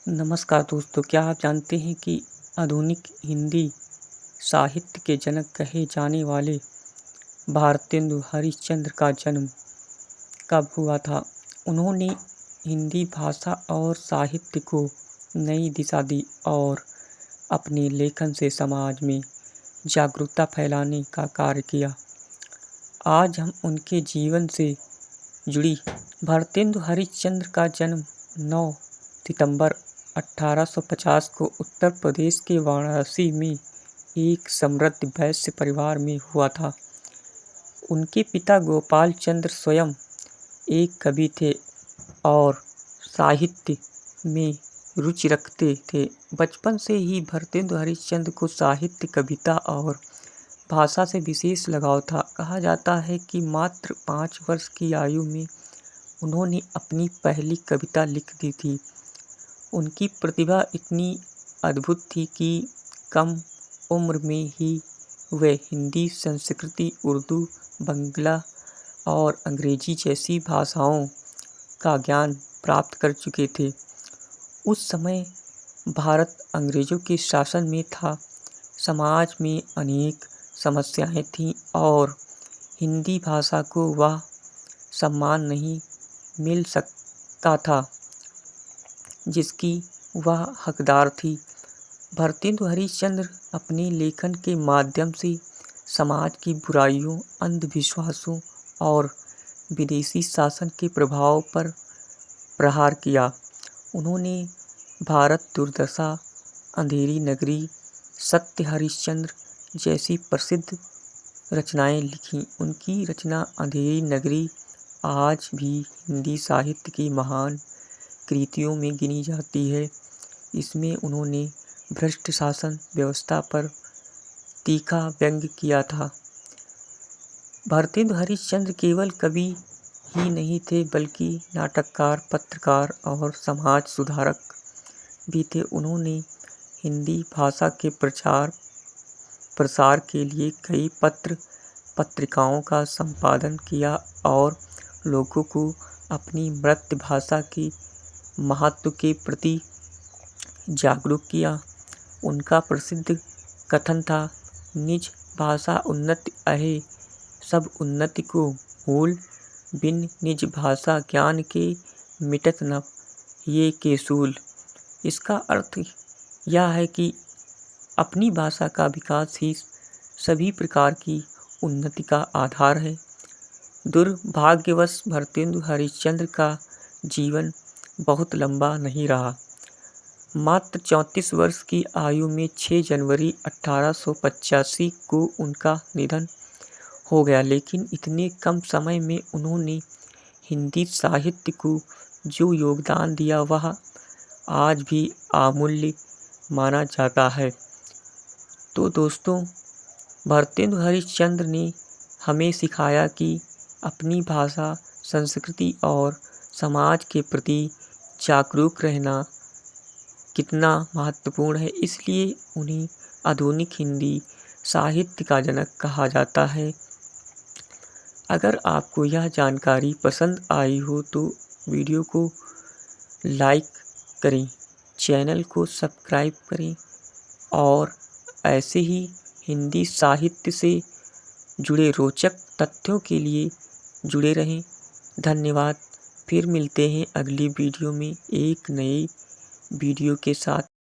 नमस्कार दोस्तों, क्या आप जानते हैं कि आधुनिक हिंदी साहित्य के जनक कहे जाने वाले भारतेंदु हरिश्चंद्र का जन्म कब हुआ था? उन्होंने हिंदी भाषा और साहित्य को नई दिशा दी और अपने लेखन से समाज में जागरूकता फैलाने का कार्य किया। आज हम उनके जीवन से जुड़ी भारतेंदु हरिश्चंद्र का जन्म 9 सितंबर 1850 को उत्तर प्रदेश के वाराणसी में एक समृद्ध वैश्य परिवार में हुआ था। उनके पिता गोपाल चंद्र स्वयं एक कवि थे और साहित्य में रुचि रखते थे। बचपन से ही भारतेंदु हरिश्चंद्र को साहित्य, कविता और भाषा से विशेष लगाव था। कहा जाता है कि मात्र 5 वर्ष की आयु में उन्होंने अपनी पहली कविता लिख दी थी। उनकी प्रतिभा इतनी अद्भुत थी कि कम उम्र में ही वे हिंदी, संस्कृत, उर्दू, बंगला और अंग्रेजी जैसी भाषाओं का ज्ञान प्राप्त कर चुके थे। उस समय भारत अंग्रेजों के शासन में था। समाज में अनेक समस्याएं थीं और हिंदी भाषा को वह सम्मान नहीं मिल सकता था जिसकी वह हकदार थी। भारतेंदु हरिश्चंद्र अपने लेखन के माध्यम से समाज की बुराइयों, अंधविश्वासों और विदेशी शासन के प्रभाव पर प्रहार किया। उन्होंने भारत दुर्दशा, अंधेरी नगरी, सत्य हरिश्चंद्र जैसी प्रसिद्ध रचनाएं लिखीं। उनकी रचना अंधेरी नगरी आज भी हिंदी साहित्य की महान कृतियों में गिनी जाती है। इसमें उन्होंने भ्रष्ट शासन व्यवस्था पर तीखा व्यंग्य किया था। भारतेंदु हरिश्चंद्र केवल कवि ही नहीं थे बल्कि नाटककार, पत्रकार और समाज सुधारक भी थे। उन्होंने हिंदी भाषा के प्रचार प्रसार के लिए कई पत्र पत्रिकाओं का संपादन किया और लोगों को अपनी मातृभाषा के महत्व के प्रति जागरूक किया। उनका प्रसिद्ध कथन था, निज भाषा उन्नति अहे सब उन्नति को मूल, बिन निज भाषा ज्ञान के मिटत न ये के सूल। इसका अर्थ यह है कि अपनी भाषा का विकास ही सभी प्रकार की उन्नति का आधार है। दुर्भाग्यवश भारतेंदु हरिश्चंद्र का जीवन बहुत लंबा नहीं रहा। मात्र 34 वर्ष की आयु में 6 जनवरी 1885 को उनका निधन हो गया। लेकिन इतने कम समय में उन्होंने हिंदी साहित्य को जो योगदान दिया वह आज भी अमूल्य माना जाता है। तो दोस्तों, भारतेंदु हरिश्चंद्र ने हमें सिखाया कि अपनी भाषा, संस्कृति और समाज के प्रति जागरूक रहना कितना महत्वपूर्ण है। इसलिए उन्हें आधुनिक हिंदी साहित्य का जनक कहा जाता है। अगर आपको यह जानकारी पसंद आई हो तो वीडियो को लाइक करें, चैनल को सब्सक्राइब करें और ऐसे ही हिंदी साहित्य से जुड़े रोचक तथ्यों के लिए जुड़े रहें। धन्यवाद। फिर मिलते हैं अगली वीडियो में एक नई वीडियो के साथ।